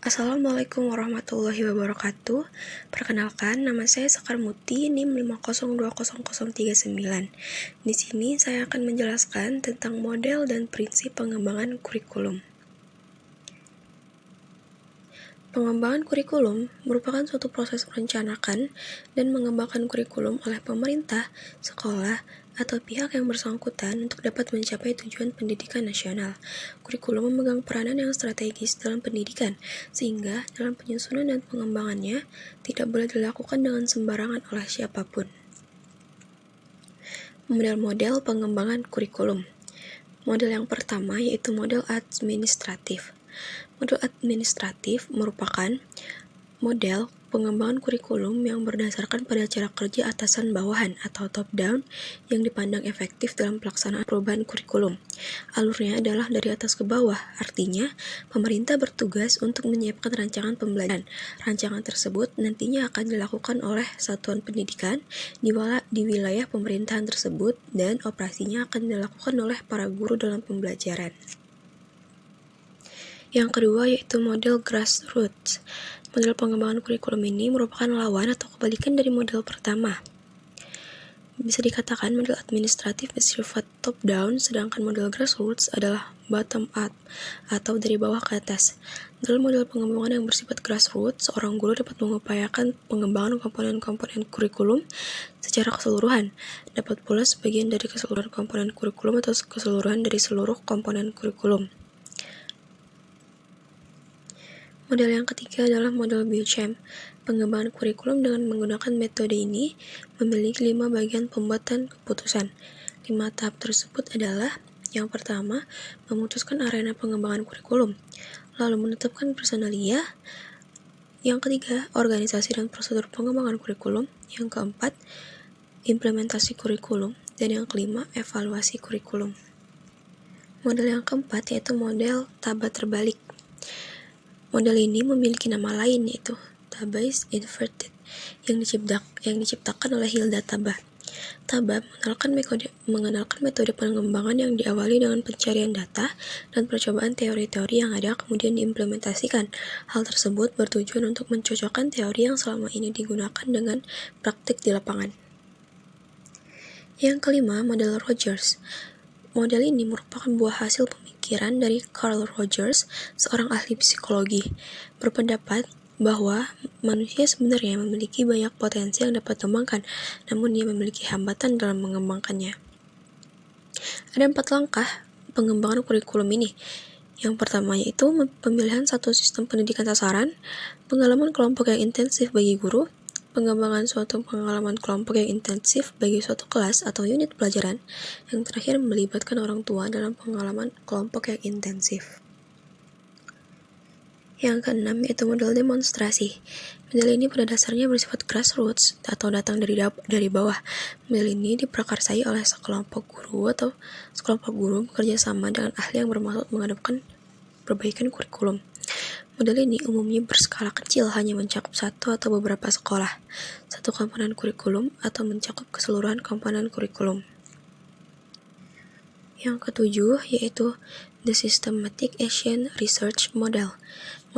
Assalamualaikum warahmatullahi wabarakatuh. Perkenalkan, nama saya Sekar Muti, NIM 5020039. Di sini saya akan menjelaskan tentang model dan prinsip pengembangan kurikulum. Pengembangan kurikulum merupakan suatu proses merencanakan dan mengembangkan kurikulum oleh pemerintah, sekolah, atau pihak yang bersangkutan untuk dapat mencapai tujuan pendidikan nasional. Kurikulum memegang peranan yang strategis dalam pendidikan, sehingga dalam penyusunan dan pengembangannya tidak boleh dilakukan dengan sembarangan oleh siapapun. Model-model pengembangan kurikulum. Model yang pertama yaitu model administratif. Model administratif merupakan model pengembangan kurikulum yang berdasarkan pada cara kerja atasan bawahan atau top-down yang dipandang efektif dalam pelaksanaan perubahan kurikulum. Alurnya adalah dari atas ke bawah, artinya pemerintah bertugas untuk menyiapkan rancangan pembelajaran. Rancangan tersebut nantinya akan dilakukan oleh satuan pendidikan di wilayah pemerintahan tersebut dan operasinya akan dilakukan oleh para guru dalam pembelajaran. Yang kedua yaitu model grassroots. Model pengembangan kurikulum ini merupakan lawan atau kebalikan dari model pertama. Bisa dikatakan model administratif bersifat top-down, sedangkan model grassroots adalah bottom-up atau dari bawah ke atas. Dalam model pengembangan yang bersifat grassroots, seorang guru dapat mengupayakan pengembangan komponen-komponen kurikulum secara keseluruhan. Dapat pula sebagian dari keseluruhan komponen kurikulum atau keseluruhan dari seluruh komponen kurikulum. Model yang ketiga adalah model Beauchamp. Pengembangan kurikulum dengan menggunakan metode ini memiliki 5 bagian pembuatan keputusan. 5 tahap tersebut adalah: yang pertama, memutuskan arena pengembangan kurikulum, lalu menetapkan personalia. Yang ketiga, organisasi dan prosedur pengembangan kurikulum. Yang keempat, implementasi kurikulum. Dan yang kelima, evaluasi kurikulum. Model yang keempat yaitu model Taba terbalik. Model ini memiliki nama lain yaitu Tabais Inverted yang diciptakan oleh Hilda Taba. Taba mengenalkan metode pengembangan yang diawali dengan pencarian data dan percobaan teori-teori yang ada kemudian diimplementasikan. Hal tersebut bertujuan untuk mencocokkan teori yang selama ini digunakan dengan praktik di lapangan. Yang kelima, model Rogers. Model ini merupakan buah hasil pemikiran dari Carl Rogers, seorang ahli psikologi, berpendapat bahwa manusia sebenarnya memiliki banyak potensi yang dapat dikembangkan, namun dia memiliki hambatan dalam mengembangkannya. Ada 4 langkah pengembangan kurikulum ini. Yang pertama yaitu pemilihan satu sistem pendidikan sasaran, pengalaman kelompok yang intensif bagi guru, pengembangan suatu pengalaman kelompok yang intensif bagi suatu kelas atau unit pelajaran. Yang terakhir melibatkan orang tua dalam pengalaman kelompok yang intensif. Yang keenam yaitu model demonstrasi. Model ini pada dasarnya bersifat grassroots atau datang dari bawah. Model ini diprakarsai oleh sekelompok guru bekerja sama dengan ahli yang bermaksud menghadapkan perbaikan kurikulum. Model ini umumnya berskala kecil, hanya mencakup satu atau beberapa sekolah, satu komponen kurikulum, atau mencakup keseluruhan komponen kurikulum. Yang ketujuh yaitu The Systematic Asian Research Model.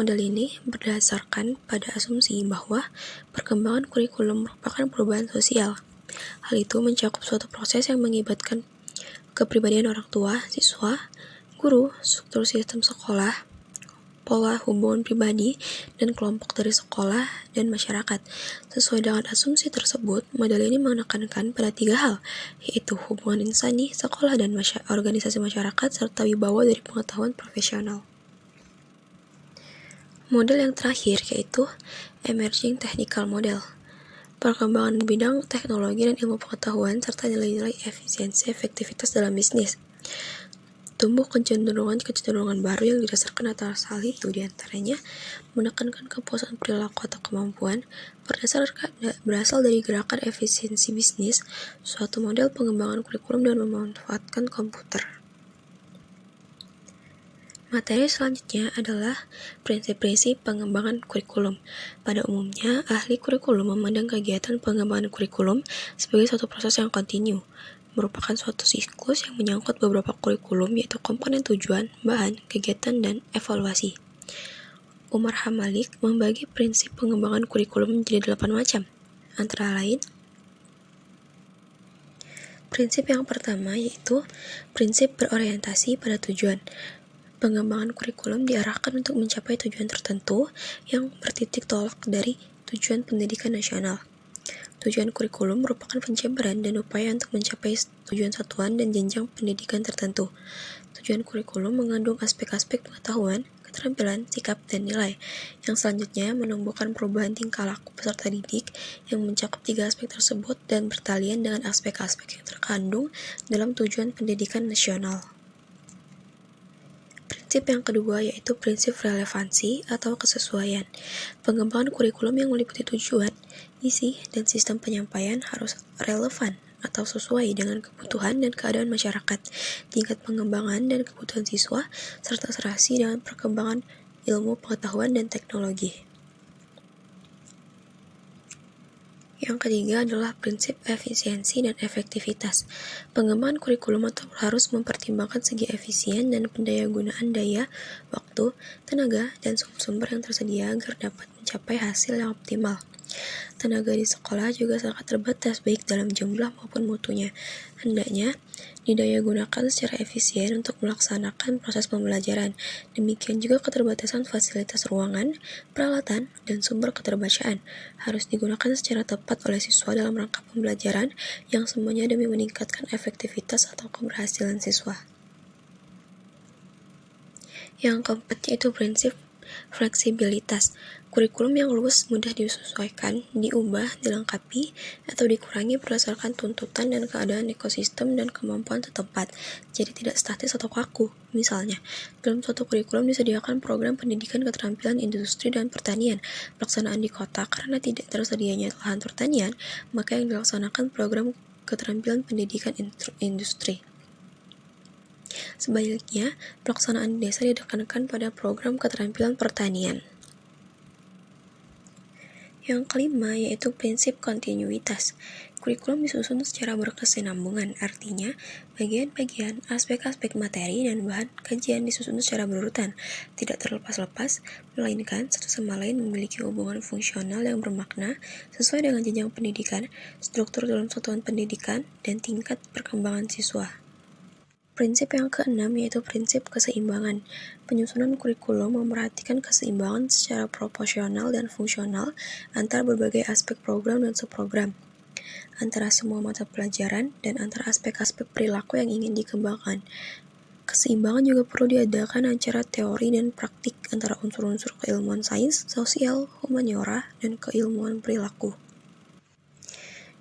Model ini berdasarkan pada asumsi bahwa perkembangan kurikulum merupakan perubahan sosial. Hal itu mencakup suatu proses yang melibatkan kepribadian orang tua, siswa, guru, struktur sistem sekolah, pola hubungan pribadi, dan kelompok dari sekolah dan masyarakat. Sesuai dengan asumsi tersebut, model ini menekankan pada 3 hal, yaitu hubungan insani, sekolah, dan organisasi masyarakat, serta wibawa dari pengetahuan profesional. Model yang terakhir yaitu Emerging Technical Model. Perkembangan bidang teknologi dan ilmu pengetahuan serta nilai-nilai efisiensi efektivitas dalam bisnis. Tumbuh kecenderungan baru yang didasarkan atas hal itu, diantaranya menekankan kepuasan perilaku atau kemampuan berasal dari gerakan efisiensi bisnis, suatu model pengembangan kurikulum dan memanfaatkan komputer. Materi selanjutnya adalah prinsip-prinsip pengembangan kurikulum. Pada umumnya, ahli kurikulum memandang kegiatan pengembangan kurikulum sebagai suatu proses yang kontinu, merupakan suatu siklus yang menyangkut beberapa kurikulum, yaitu komponen tujuan, bahan, kegiatan, dan evaluasi. Umar Hamalik membagi prinsip pengembangan kurikulum menjadi 8 macam, antara lain prinsip yang pertama yaitu prinsip berorientasi pada tujuan. Pengembangan kurikulum diarahkan untuk mencapai tujuan tertentu yang bertitik tolak dari tujuan pendidikan nasional. Tujuan kurikulum merupakan penjabaran dan upaya untuk mencapai tujuan satuan dan jenjang pendidikan tertentu. Tujuan kurikulum mengandung aspek-aspek pengetahuan, keterampilan, sikap, dan nilai, yang selanjutnya menumbuhkan perubahan tingkah laku peserta didik yang mencakup 3 aspek tersebut dan bertalian dengan aspek-aspek yang terkandung dalam tujuan pendidikan nasional. Prinsip yang kedua yaitu prinsip relevansi atau kesesuaian. Pengembangan kurikulum yang meliputi tujuan, isi, dan sistem penyampaian harus relevan atau sesuai dengan kebutuhan dan keadaan masyarakat, tingkat pengembangan dan kebutuhan siswa, serta serasi dengan perkembangan ilmu pengetahuan dan teknologi. Yang ketiga adalah prinsip efisiensi dan efektivitas. Pengembangan kurikulum harus mempertimbangkan segi efisien dan pendayagunaan daya, waktu, tenaga, dan sumber yang tersedia agar dapat mencapai hasil yang optimal. Tenaga di sekolah juga sangat terbatas baik dalam jumlah maupun mutunya. Hendaknya didayagunakan secara efisien untuk melaksanakan proses pembelajaran. Demikian juga keterbatasan fasilitas ruangan, peralatan, dan sumber keterbacaan harus digunakan secara tepat oleh siswa dalam rangka pembelajaran yang semuanya demi meningkatkan efektivitas atau keberhasilan siswa. Yang keempat yaitu prinsip fleksibilitas. Kurikulum yang luas mudah disesuaikan, diubah, dilengkapi, atau dikurangi berdasarkan tuntutan dan keadaan ekosistem dan kemampuan setempat, jadi tidak statis atau kaku. Misalnya, dalam suatu kurikulum disediakan program pendidikan keterampilan industri dan pertanian. Pelaksanaan di kota karena tidak tersedianya lahan pertanian, maka yang dilaksanakan program keterampilan pendidikan industri. Sebaliknya, pelaksanaan di desa ditekankan pada program keterampilan pertanian. Yang kelima yaitu prinsip kontinuitas. Kurikulum disusun secara berkesinambungan, artinya bagian-bagian, aspek-aspek materi, dan bahan kajian disusun secara berurutan, tidak terlepas-lepas, melainkan satu sama lain memiliki hubungan fungsional yang bermakna sesuai dengan jenjang pendidikan, struktur dalam satuan pendidikan, dan tingkat perkembangan siswa. Prinsip yang keenam yaitu prinsip keseimbangan. Penyusunan kurikulum memperhatikan keseimbangan secara proporsional dan fungsional antara berbagai aspek program dan subprogram, antara semua mata pelajaran, dan antara aspek-aspek perilaku yang ingin dikembangkan. Keseimbangan juga perlu diadakan antara teori dan praktik, antara unsur-unsur keilmuan sains, sosial, humaniora, dan keilmuan perilaku.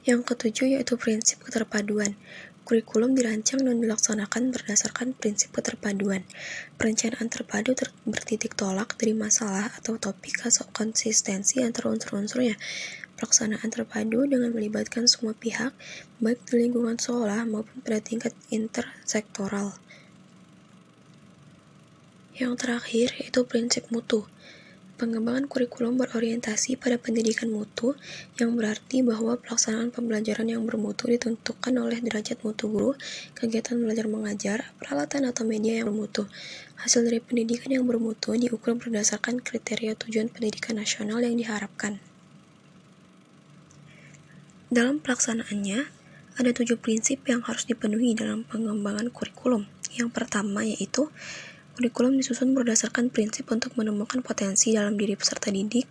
Yang ketujuh yaitu prinsip keterpaduan. Kurikulum dirancang dan dilaksanakan berdasarkan prinsip keterpaduan. Perencanaan terpadu bertitik tolak dari masalah atau topik atau konsistensi antara unsur-unsurnya. Pelaksanaan terpadu dengan melibatkan semua pihak, baik di lingkungan sekolah maupun pada tingkat intersektoral. Yang terakhir yaitu prinsip mutu. Pengembangan kurikulum berorientasi pada pendidikan mutu, yang berarti bahwa pelaksanaan pembelajaran yang bermutu ditentukan oleh derajat mutu guru, kegiatan belajar mengajar, peralatan atau media yang bermutu. Hasil dari pendidikan yang bermutu diukur berdasarkan kriteria tujuan pendidikan nasional yang diharapkan. Dalam pelaksanaannya, ada 7 prinsip yang harus dipenuhi dalam pengembangan kurikulum. Yang pertama yaitu kurikulum disusun berdasarkan prinsip untuk menemukan potensi dalam diri peserta didik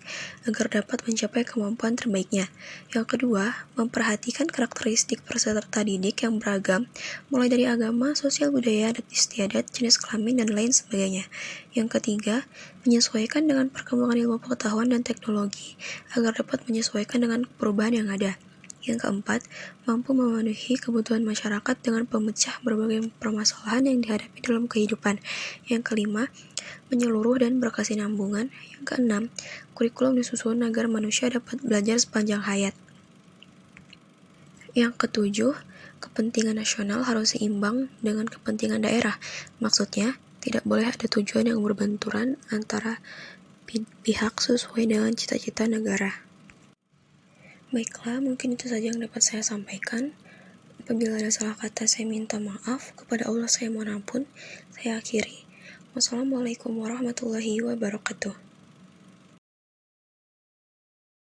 agar dapat mencapai kemampuan terbaiknya. Yang kedua, memperhatikan karakteristik peserta didik yang beragam, mulai dari agama, sosial budaya, adat istiadat, jenis kelamin, dan lain sebagainya. Yang ketiga, menyesuaikan dengan perkembangan ilmu pengetahuan dan teknologi agar dapat menyesuaikan dengan perubahan yang ada. Yang keempat, mampu memenuhi kebutuhan masyarakat dengan pemecah berbagai permasalahan yang dihadapi dalam kehidupan. Yang kelima, menyeluruh dan berkesinambungan. Yang keenam, kurikulum disusun agar manusia dapat belajar sepanjang hayat. Yang ketujuh, kepentingan nasional harus seimbang dengan kepentingan daerah. Maksudnya, tidak boleh ada tujuan yang berbenturan antara pihak sesuai dengan cita-cita negara. Baiklah, mungkin itu saja yang dapat saya sampaikan. Apabila ada salah kata, saya minta maaf. Kepada Allah saya mohon ampun. Saya akhiri. Wassalamualaikum warahmatullahi wabarakatuh.